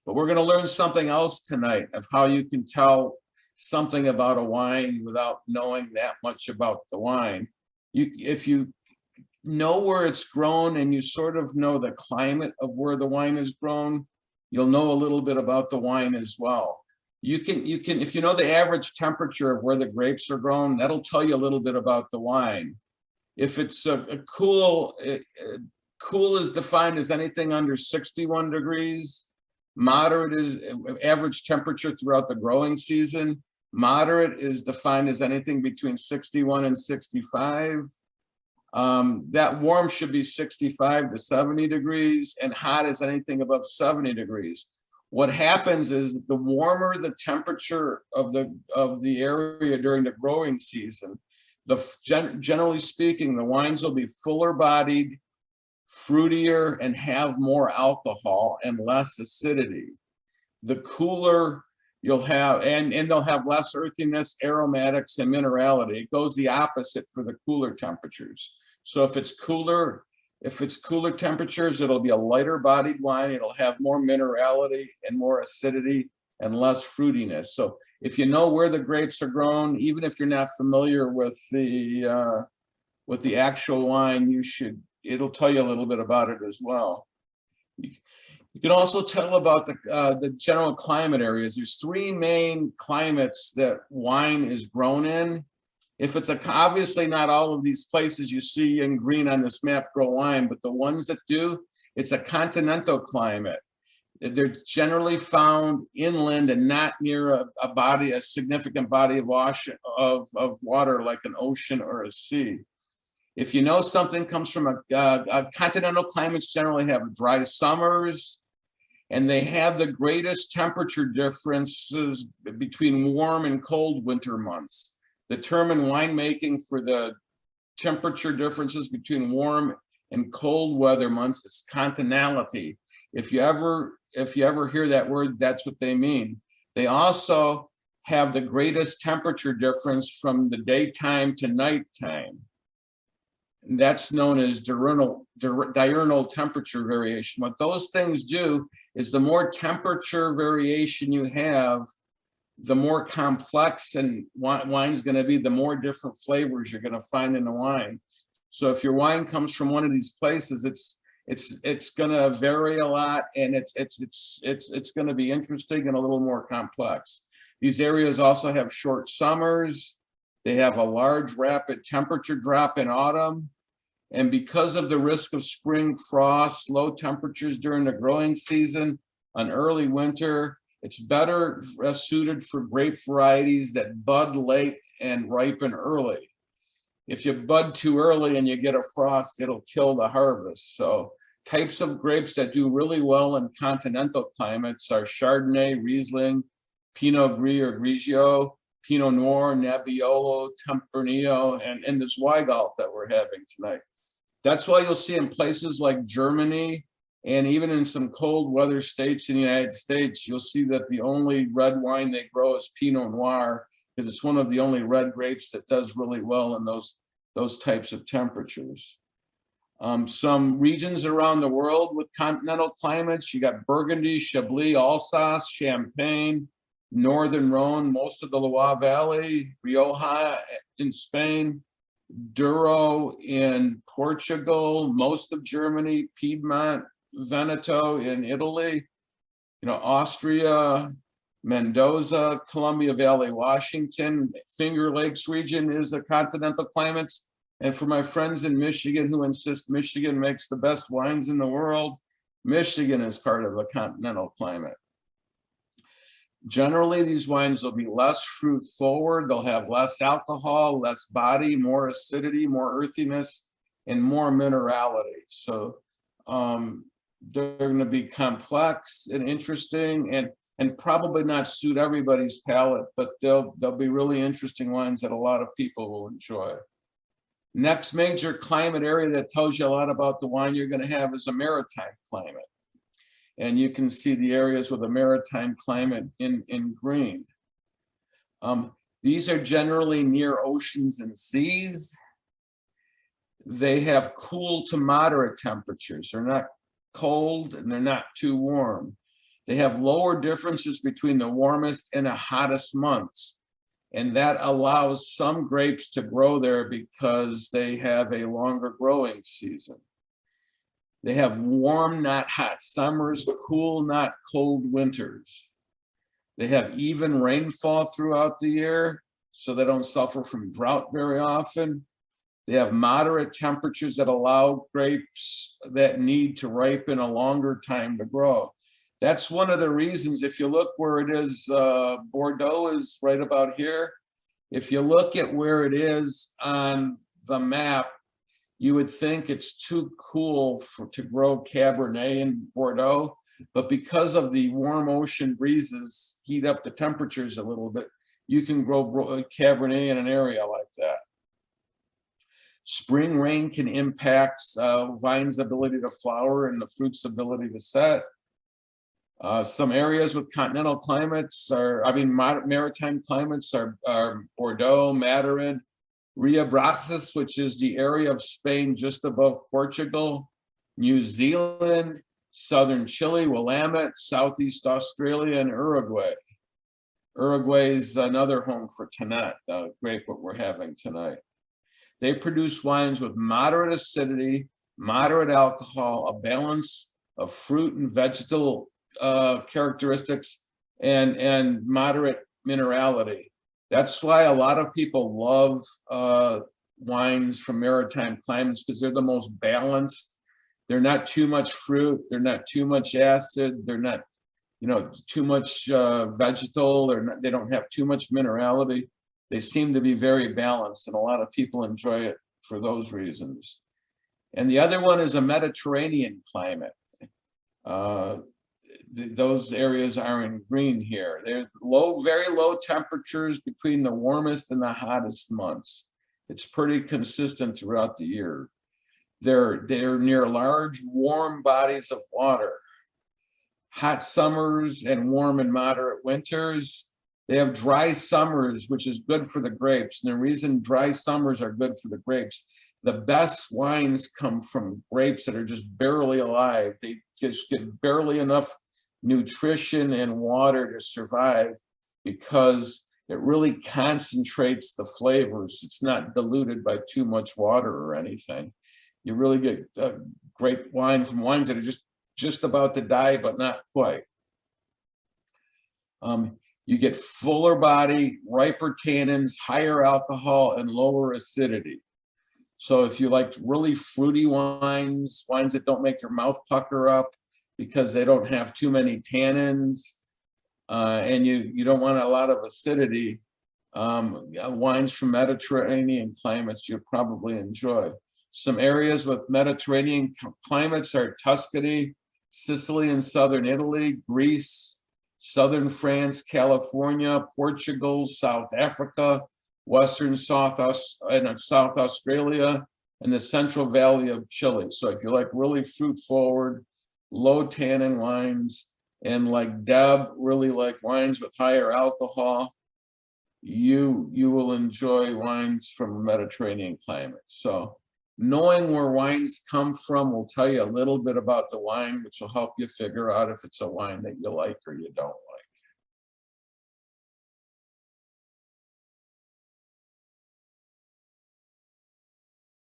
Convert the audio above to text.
But we're going to learn something else tonight of how you can tell something about a wine without knowing that much about the wine. If you know where it's grown and you sort of know the climate of where the wine is grown, you'll know a little bit about the wine as well. You can, if you know the average temperature of where the grapes are grown, that'll tell you a little bit about the wine. If it's cool is defined as anything under 61 degrees. Moderate is average temperature throughout the growing season. Moderate is defined as anything between 61 and 65. That warm should be 65 to 70 degrees, and hot is anything above 70 degrees. What happens is the warmer the temperature of the area during the growing season, generally speaking, the wines will be fuller bodied, fruitier, and have more alcohol and less acidity. The cooler you'll have, and they'll have less earthiness, aromatics, and minerality. It goes the opposite for the cooler temperatures. So if it's cooler temperatures, it'll be a lighter bodied wine. It'll have more minerality and more acidity and less fruitiness. So if you know where the grapes are grown, even if you're not familiar with the actual wine, it'll tell you a little bit about it as well. You can also tell about the general climate areas. There's 3 main climates that wine is grown in. If it's obviously not all of these places you see in green on this map grow wine, but the ones that do, it's a continental climate. They're generally found inland and not near a significant body of water like an ocean or a sea. If you know something comes from a continental climates generally have dry summers, and they have the greatest temperature differences between warm and cold winter months. The term in winemaking for the temperature differences between warm and cold weather months is continentality. If you ever hear that word, that's what they mean. They also have the greatest temperature difference from the daytime to nighttime. And that's known as diurnal temperature variation. What those things do is the more temperature variation you have, the more complex and wine's going to be, the more different flavors you're going to find in the wine. So if your wine comes from one of these places, it's going to vary a lot, and it's going to be interesting and a little more complex. These areas also have short summers. They have a large rapid temperature drop in autumn. And because of the risk of spring frost, low temperatures during the growing season, an early winter, it's better suited for grape varieties that bud late and ripen early. If you bud too early and you get a frost, it'll kill the harvest. So types of grapes that do really well in continental climates are Chardonnay, Riesling, Pinot Gris or Grigio, Pinot Noir, Nebbiolo, Tempranillo, and the Zweigalt that we're having tonight. That's why you'll see in places like Germany, and even in some cold weather states in the United States, you'll see that the only red wine they grow is Pinot Noir, because it's one of the only red grapes that does really well in those types of temperatures. Some regions around the world with continental climates, you got Burgundy, Chablis, Alsace, Champagne, Northern Rhone, most of the Loire Valley, Rioja in Spain, Douro in Portugal, most of Germany, Piedmont, Veneto in Italy, Austria, Mendoza, Columbia Valley, Washington, Finger Lakes region is the continental climates. And for my friends in Michigan who insist Michigan makes the best wines in the world, Michigan is part of the continental climate. Generally, these wines will be less fruit forward. They'll have less alcohol, less body, more acidity, more earthiness, and more minerality. So they're going to be complex and interesting, and probably not suit everybody's palate, but they'll be really interesting wines that a lot of people will enjoy. Next major climate area that tells you a lot about the wine you're going to have is a maritime climate. And you can see the areas with a maritime climate in green. These are generally near oceans and seas. They have cool to moderate temperatures. They're not cold and they're not too warm. They have lower differences between the warmest and the hottest months. And that allows some grapes to grow there because they have a longer growing season. They have warm, not hot summers, cool, not cold winters. They have even rainfall throughout the year, so they don't suffer from drought very often. They have moderate temperatures that allow grapes that need to ripen a longer time to grow. That's one of the reasons, if you look where it is, Bordeaux is right about here. If you look at where it is on the map, you would think it's too cool to grow Cabernet in Bordeaux, but because of the warm ocean breezes heat up the temperatures a little bit, you can grow Cabernet in an area like that. Spring rain can impact vines' ability to flower and the fruit's ability to set. Some areas with continental climates maritime climates are Bordeaux, Madrid, Ria Brasas, which is the area of Spain just above Portugal, New Zealand, southern Chile, Willamette, Southeast Australia, and Uruguay. Uruguay is another home for Tannat, the grape that we're having tonight. They produce wines with moderate acidity, moderate alcohol, a balance of fruit and vegetal characteristics, and moderate minerality. That's why a lot of people love wines from maritime climates, because they're the most balanced. They're not too much fruit. They're not too much acid. They're not, too much vegetal. They don't have too much minerality. They seem to be very balanced, and a lot of people enjoy it for those reasons. And the other one is a Mediterranean climate. Those areas are in green here. They're very low temperatures between the warmest and the hottest months. It's pretty consistent throughout the year. They're near large, warm bodies of water. Hot summers and warm and moderate winters. They have dry summers, which is good for the grapes. And the reason dry summers are good for the grapes, the best wines come from grapes that are just barely alive. They just get barely enough nutrition and water to survive because it really concentrates the flavors. It's not diluted by too much water or anything. You really get great wine from wines that are just about to die, but not quite. You get fuller body, riper tannins, higher alcohol, and lower acidity. So if you like really fruity wines that don't make your mouth pucker up because they don't have too many tannins, and you don't want a lot of acidity, wines from Mediterranean climates you'll probably enjoy. Some areas with Mediterranean climates are Tuscany, Sicily and southern Italy, Greece, southern France, California, Portugal, South Africa, western South Australia, and the Central Valley of Chile. So if you like really fruit forward, low tannin wines, and like Deb, really like wines with higher alcohol, you will enjoy wines from Mediterranean climate. So knowing where wines come from will tell you a little bit about the wine, which will help you figure out if it's a wine that you like or you don't like.